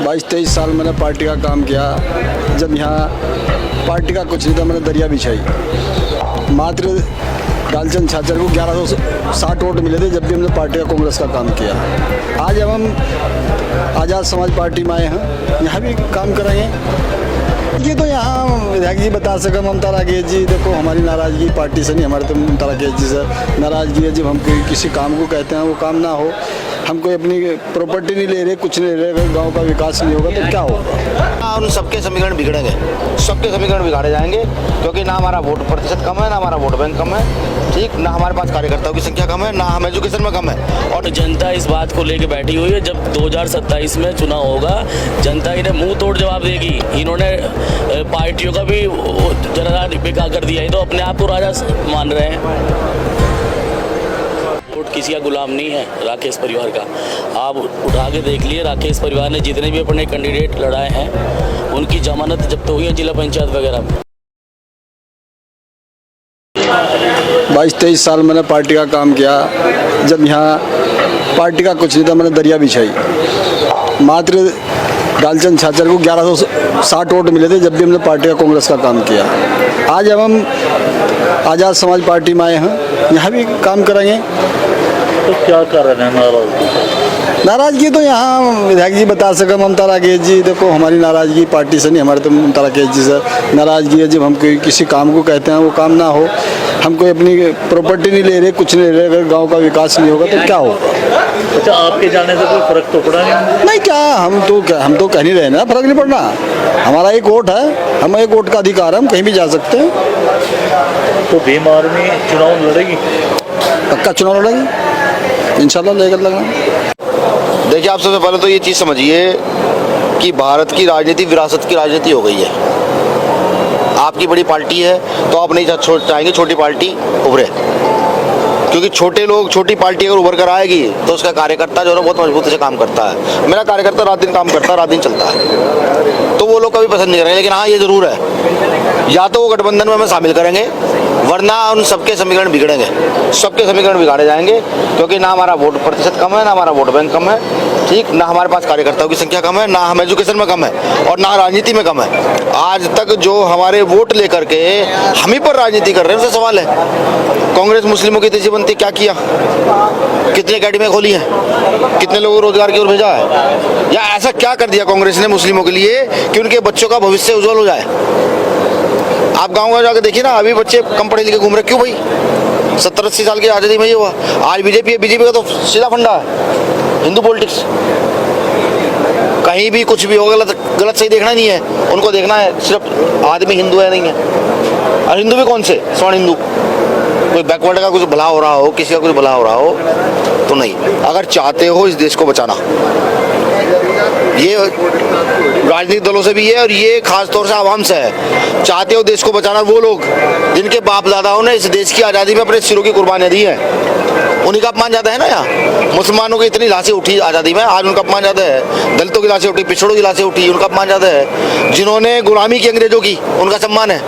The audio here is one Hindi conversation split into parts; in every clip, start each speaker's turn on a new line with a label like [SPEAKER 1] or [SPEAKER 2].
[SPEAKER 1] 22-23 साल मैंने पार्टी का काम किया। जब यहाँ पार्टी का कुछ नहीं था, मैंने दरिया बिछाई। मात्र डालचंद छाछर को 1160 वोट मिले थे जब भी हमने पार्टी का कांग्रेस का काम किया। आज जब हम आज़ाद समाज पार्टी में आए हैं, यहाँ भी काम करेंगे। ये तो यहाँ विधायक जी बता सके, ममता राकेश जी, देखो हमारी नाराज़गी पार्टी से नहीं, हमारे तो ममता राकेश जी से नाराज़गी है। जब हम कोई किसी काम को कहते हैं वो काम ना हो, हम कोई अपनी प्रॉपर्टी नहीं ले रहे, कुछ नहीं ले रहे, गांव का विकास नहीं होगा तो क्या होगा।
[SPEAKER 2] उन सबके समीकरण बिगड़ेंगे, सबके समीकरण बिगाड़े जाएंगे, क्योंकि ना हमारा वोट प्रतिशत कम है, ना हमारा वोट बैंक कम है, ठीक, ना हमारे पास कार्यकर्ताओं की संख्या कम है, ना हम एजुकेशन में कम है।
[SPEAKER 3] और जनता इस बात को लेके बैठी हुई है, जब 2027 में चुनाव होगा जनता इन्हें मुंह तोड़ जवाब देगी। इन्होंने पार्टियों का भी जनाधार बेकार कर दिया है, तो अपने आप को राजा मान रहे हैं। वोट किसी का गुलाम नहीं है राकेश परिवार का। आप उठा के देख लिए, राकेश परिवार ने जितने भी अपने कैंडिडेट लड़ाए हैं उनकी जमानत जब्त हुई है जिला पंचायत वगैरह में।
[SPEAKER 1] 22-23 साल मैंने पार्टी का काम किया। जब यहाँ पार्टी का कुछ नहीं था, मैंने दरिया बिछाई। मात्र डालचंद छाछर को 1160 वोट मिले थे जब भी हमने पार्टी का कांग्रेस का काम किया। आज जब हम आज़ाद समाज पार्टी में आए हैं, यहाँ भी काम करेंगे।
[SPEAKER 4] तो क्या कारण है नाराजगी?
[SPEAKER 1] नाराज़गी तो यहाँ विधायक जी बता सके, ममता राकेश जी, देखो हमारी नाराज़गी पार्टी से नहीं, हमारे तो ममता राकेश जी से नाराज़गी है। जब हम कोई किसी काम को कहते हैं वो काम ना हो, हम कोई अपनी प्रॉपर्टी नहीं ले रहे, कुछ नहीं ले रहे, गांव का विकास नहीं होगा तो क्या होगा।
[SPEAKER 4] अच्छा, आपके जाने से कोई फर्क तो पड़ा नहीं?
[SPEAKER 1] नहीं, क्या हम तो कह नहीं रहे ना, फर्क नहीं पड़ना। हमारा एक वोट है, हम एक वोट का अधिकार है, हम कहीं भी जा सकते हैं।
[SPEAKER 4] तो भीम आर्मी चुनाव लड़ेगी?
[SPEAKER 1] पक्का चुनाव लड़ेगी, इंशाल्लाह लेकर लगना।
[SPEAKER 2] देखिए, आप सबसे पहले तो ये चीज़ समझिए कि भारत की राजनीति विरासत की राजनीति हो गई है। आपकी बड़ी पार्टी है तो आप नहीं चाहेंगे छोटी पार्टी उभरे, क्योंकि छोटे लोग, छोटी पार्टी अगर उभर कर आएगी तो उसका कार्यकर्ता जो है बहुत मजबूती से काम करता है। मेरा कार्यकर्ता रात दिन काम करता है, रात दिन चलता है, तो वो लोग कभी पसंद नहीं करेंगे। लेकिन हाँ, ये ज़रूर है, या तो वो गठबंधन में हमें शामिल करेंगे, वरना उन सबके समीकरण बिगड़ेंगे, सबके समीकरण बिगाड़े जाएंगे, क्योंकि ना हमारा वोट प्रतिशत कम है, ना हमारा वोट बैंक कम है, ठीक, ना हमारे पास कार्यकर्ताओं की संख्या कम है, ना हम एजुकेशन में कम है, और ना राजनीति में कम है। आज तक जो हमारे वोट लेकर के हम ही पर राजनीति कर रहे हैं, उससे सवाल है। कांग्रेस मुस्लिमों की तेजी बनती क्या किया, कितनी अकेडमियाँ खोली हैं, कितने लोगों को रोजगार की ओर भेजा है, या ऐसा क्या कर दिया कांग्रेस ने मुस्लिमों के लिए कि उनके बच्चों का भविष्य उज्जवल हो जाए। आप गाँव में जाकर देखिए ना, अभी बच्चे कम पढ़े लिखे घूम रहे, क्यों भाई? 70-80 साल की आज़ादी में ये हुआ। आज बीजेपी का तो सीधा फंडा है हिंदू पॉलिटिक्स। कहीं भी कुछ भी होगा गलत सही देखना नहीं है, उनको देखना है सिर्फ आदमी हिंदू है नहीं है। और हिंदू भी कौन से? स्वर्ण हिंदू। कोई बैकवर्ड का कुछ भला हो रहा हो, किसी का कुछ भला हो रहा हो तो नहीं। अगर चाहते हो इस देश को बचाना, ये राजनीतिक दलों से भी है और ये खास तौर से आवाम से है। चाहते हो देश को बचाना, वो लोग जिनके बाप दादाओं ने इस देश की आज़ादी में अपने सिरों की कुर्बानियाँ दी हैं, उन्हीं का अपमान ज़्यादा है ना। यहाँ मुसलमानों की इतनी लाशें उठी आज़ादी में, आज उनका अपमान ज़्यादा है। दलितों की लाशें उठी, पिछड़ों की लाशें उठी, उनका अपमान ज़्यादा है। जिन्होंने गुलामी की अंग्रेजों की, उनका सम्मान है।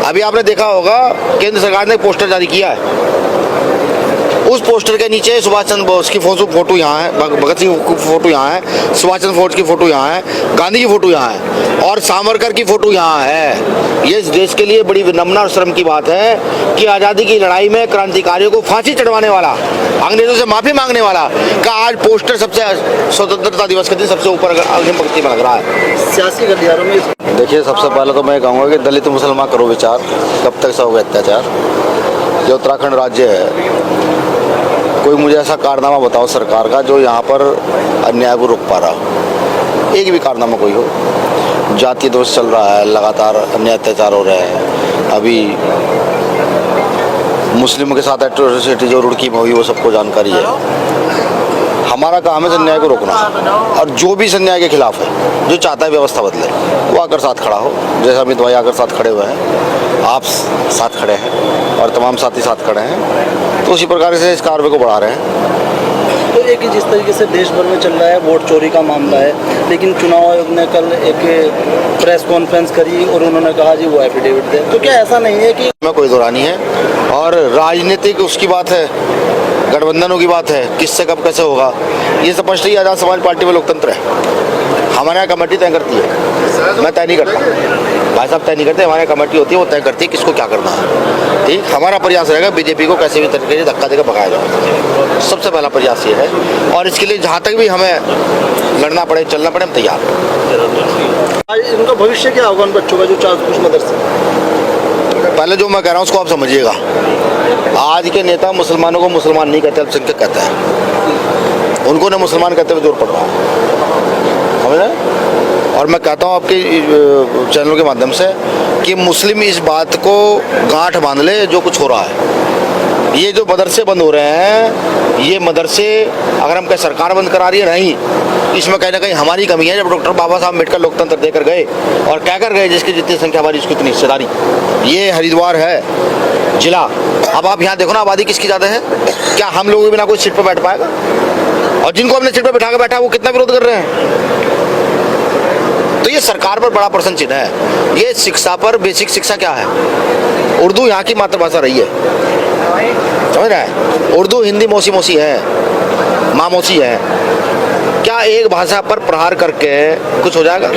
[SPEAKER 2] अभी आपने देखा होगा केंद्र सरकार ने पोस्टर जारी किया है, उस पोस्टर के नीचे सुभाष चंद्र बोस की फोटो यहाँ है, भगत सिंह की फोटो यहाँ है, सुभाष चंद्र बोस की फोटो यहाँ है, गांधी की फोटो यहाँ है, और सावरकर की फोटो यहाँ है। ये इस देश के लिए बड़ी विनम्रता और शर्म की बात है कि आज़ादी की लड़ाई में क्रांतिकारियों को फांसी चढ़वाने वाला, अंग्रेजों से माफ़ी मांगने वाला का आज पोस्टर सबसे स्वतंत्रता दिवस के दिन सबसे ऊपर अग्रिम पंक्ति में लग रहा है।
[SPEAKER 4] सियासी गलियारों में
[SPEAKER 2] देखिए, सबसे पहले तो मैं कहूँगा कि दलित मुसलमान करो विचार, कब तक सहोगे अत्याचार। जो उत्तराखंड राज्य है, कोई मुझे ऐसा कारनामा बताओ सरकार का जो यहाँ पर अन्याय को रोक पा रहा हो। एक भी कारनामा कोई हो। जातीय दोष चल रहा है, लगातार अन्याय अत्याचार हो रहे हैं। अभी मुस्लिमों के साथ एट्रोसिटी जो रुड़की में हुई वो सबको जानकारी है। हमारा काम है इस अन्याय को रोकना, और जो भी इस अन्याय के खिलाफ है, जो चाहता है व्यवस्था बदले, वो आकर साथ खड़ा हो। जैसे अमित भाई आकर साथ खड़े हुए हैं, आप साथ खड़े हैं और तमाम साथी साथ खड़े हैं, तो उसी प्रकार से इस कार्य को बढ़ा रहे हैं।
[SPEAKER 5] तो एक जिस तरीके से देश भर में चल रहा है वोट चोरी का मामला है, लेकिन चुनाव आयोग ने कल एक प्रेस कॉन्फ्रेंस करी और उन्होंने कहा जी वो एफिडेविट दे, तो क्या ऐसा नहीं है कि
[SPEAKER 2] में कोई दौरानी है, और राजनीतिक उसकी बात है, गठबंधनों की बात है, किससे कब कैसे होगा, ये स्पष्ट ही आज़ाद समाज पार्टी में लोकतंत्र है। हमारे यहाँ कमेटी तय करती है, मैं तय नहीं करता। भाई साहब तय नहीं करते, हमारे यहाँ कमेटी होती है, वो तय करती है किसको क्या करना है। ठीक, हमारा प्रयास रहेगा बीजेपी को कैसे भी तरीके से धक्का देकर भगाया जाए, सबसे पहला प्रयास ये है। और इसके लिए जहाँ तक भी हमें लड़ना पड़े, चलना पड़े, हम तैयार हैं।
[SPEAKER 5] आज इनका भविष्य क्या होगा उन बच्चों का जो कुछ मदरसे?
[SPEAKER 2] पहले जो मैं कह रहा हूँ उसको आप समझिएगा। आज के नेता मुसलमानों को मुसलमान नहीं कहते, अल्पसंख्यक कहते हैं। उनको ना मुसलमान कहते हुए जोर पड़ रहा है, समझ रहे हैं? और मैं कहता हूँ आपके चैनल के माध्यम से कि मुस्लिम इस बात को गांठ बांध ले जो कुछ हो रहा है। ये जो मदरसे बंद हो रहे हैं, ये मदरसे अगर हम कहें सरकार बंद करा रही है, नहीं, इसमें कहीं ना कहीं हमारी कमी है। जब डॉक्टर बाबा साहब अम्बेडकर लोकतंत्र देकर गए और कहकर गए जिसकी जितनी संख्या हमारी उसकी उतनी हिस्सेदारी। ये हरिद्वार है जिला, अब आप यहाँ देखो ना आबादी किसकी ज़्यादा है, क्या हम लोग बिना कोई सीट पर बैठ पाएगा? और जिनको हमने सीट पर बैठा कर बैठा वो कितना विरोध कर रहे हैं। तो ये सरकार पर बड़ा प्रश्न चिन्ह है। ये शिक्षा पर, बेसिक शिक्षा क्या है? उर्दू यहाँ की मातृभाषा रही है, समझ रहा है? उर्दू हिंदी मौसी मौसी है, माँ मौसी है। क्या एक भाषा पर प्रहार करके कुछ हो जाएगा?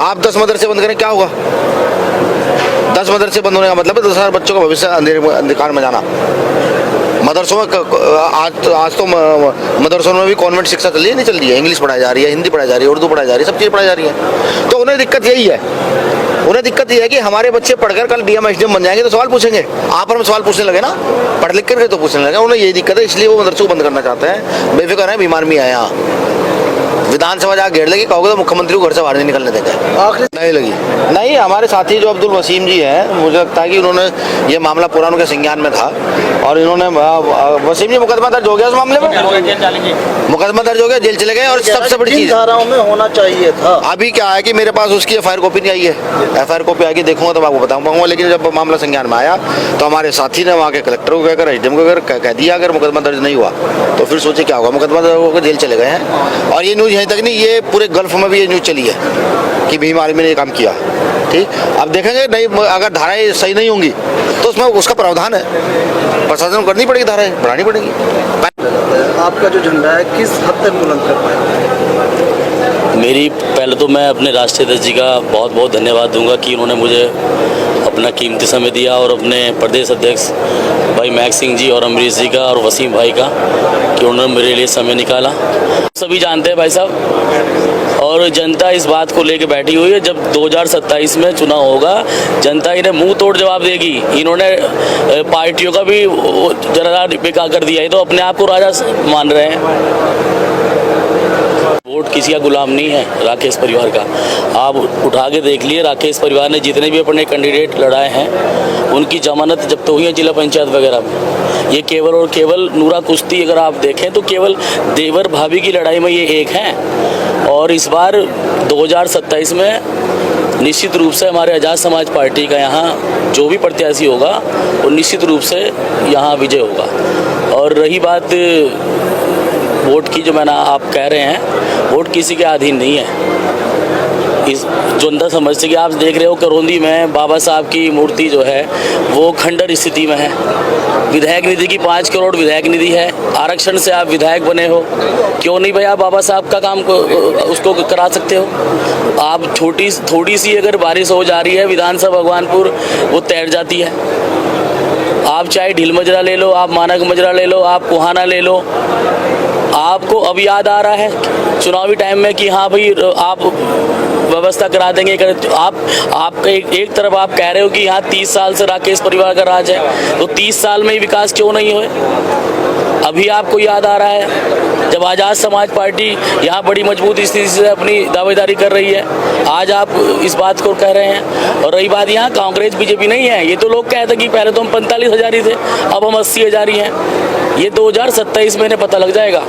[SPEAKER 2] आप 10 मदरसे बंद करें, क्या होगा? 10 मदरसे बंद होने का मतलब है 10,000 बच्चों का भविष्य अंधकार में जाना। मदरसों में आज तो मदरसों में भी कॉन्वेंट शिक्षा चल रही है, नहीं चल रही है? इंग्लिश पढ़ाई जा रही है, हिंदी पढ़ाई जा रही है, उर्दू पढ़ाई जा रही है, सब चीज़ पढ़ाई जा रही है। तो उन्हें दिक्कत यही है, उन्हें दिक्कत ये है कि हमारे बच्चे पढ़कर कल डीएम एसडीएम बन जाएंगे तो सवाल पूछेंगे। आप पर हम सवाल पूछने लगे ना, पढ़ लिख कर तो पूछने लगे। उन्हें यही दिक्कत है, इसलिए वो मदरसों को बंद करना चाहते हैं। बेफिक्र है, बीमार भी है। यहाँ विधानसभा जाकर घेर लेगी, कहोगे तो मुख्यमंत्री को घर से बाहर नहीं निकलने देंगे।
[SPEAKER 5] आखिरी
[SPEAKER 2] नहीं लगी, नहीं। हमारे साथी जो अब्दुल वसीम जी हैं, मुझे लगता है कि उन्होंने ये मामला पूरा उनके संज्ञान में था और इन्होंने वसीम जी मुकदमा दर्ज हो गया उस मामले में, मुकदमा दर्ज हो गया, जेल चले गए। और सबसे बड़ी चीज
[SPEAKER 5] धाराओं में होना चाहिए था।
[SPEAKER 2] अभी क्या है कि मेरे पास उसकी एफआईआर कॉपी नहीं आई है। एफआईआर कॉपी आएगी, देखूंगा तो मैं आपको बताऊंगा। लेकिन जब मामला संज्ञान में आया तो हमारे साथी ने वहाँ के कलेक्टर को कहकर, एसडीएम को कहकर कह दिया अगर मुकदमा दर्ज नहीं हुआ तो फिर सोचे क्या होगा। मुकदमा दर्ज होकर जेल चले गए हैं। और ये न्यूज़ यहीं तक नहीं, ये पूरे गल्फ में भी ये न्यूज़ चली है कि भीम आर्मी ने ये काम किया। ठीक, अब देखेंगे नहीं, अगर धाराएं सही नहीं होंगी तो उसमें उसका प्रावधान है, प्रशासन को करनी पड़ेगी, धाराएं बढ़ानी पड़ेगी।
[SPEAKER 5] आपका जो झंडा है किस हद तक बुलंद कर पाए?
[SPEAKER 3] मेरी पहले तो मैं अपने राष्ट्रीय अध्यक्ष जी का बहुत बहुत धन्यवाद दूंगा कि उन्होंने मुझे अपना कीमती समय दिया, और अपने प्रदेश अध्यक्ष भाई महक सिंह जी और अमरीश जी का और वसीम भाई का कि उन्होंने मेरे लिए समय निकाला। सभी जानते हैं भाई साहब, और जनता इस बात को लेके बैठी हुई है। जब 2027 में चुनाव होगा, जनता इन्हें मुंह तोड़ जवाब देगी। इन्होंने पार्टियों का भी जरा बेकार कर दिया है, तो अपने आप को राजा मान रहे हैं। वोट किसी का गुलाम नहीं है राकेश परिवार का। आप उठा के देख लिए, राकेश परिवार ने जितने भी अपने कैंडिडेट लड़ाए हैं उनकी जमानत जब्त हुई है जिला पंचायत वगैरह में। ये केवल और केवल नूरा कुश्ती अगर आप देखें तो केवल देवर भाभी की लड़ाई में ये एक हैं। और इस बार 2027 में निश्चित रूप से हमारे आज़ाद समाज पार्टी का यहाँ जो भी प्रत्याशी होगा वो निश्चित रूप से यहाँ विजय होगा। और रही बात वोट की, जो मैंने आप कह रहे हैं, वोट किसी के अधीन नहीं है। इस जनता समझते कि आप देख रहे हो करौंदी में बाबा साहब की मूर्ति जो है वो खंडर स्थिति में है। विधायक निधि की 5 करोड़ विधायक निधि है, आरक्षण से आप विधायक बने हो, क्यों नहीं भैया बाबा साहब का काम को उसको करा सकते हो? आप थोड़ी सी अगर बारिश हो जा रही है, विधानसभा भगवानपुर वो तैर जाती है। आप चाहे ढील मजरा ले लो, आप मानक मजरा ले लो, आप कुहाना ले लो, आपको अब याद आ रहा है चुनावी टाइम में कि हाँ भाई आप व्यवस्था करा देंगे। आप एक तरफ आप कह रहे हो कि यहाँ 30 साल से राकेश परिवार का राज है, तो 30 साल में ही विकास क्यों नहीं हुए? अभी आपको याद आ रहा है जब आज़ाद समाज पार्टी यहाँ बड़ी मजबूत स्थिति से अपनी दावेदारी कर रही है, आज आप इस बात को कह रहे हैं। और रही बात यहाँ कांग्रेस बीजेपी नहीं है, ये तो लोग कहते हैं कि पहले तो हम 45,000 ही थे, अब हम 80,000 ही हैं। ये 2027 में इन्हें पता लग जाएगा।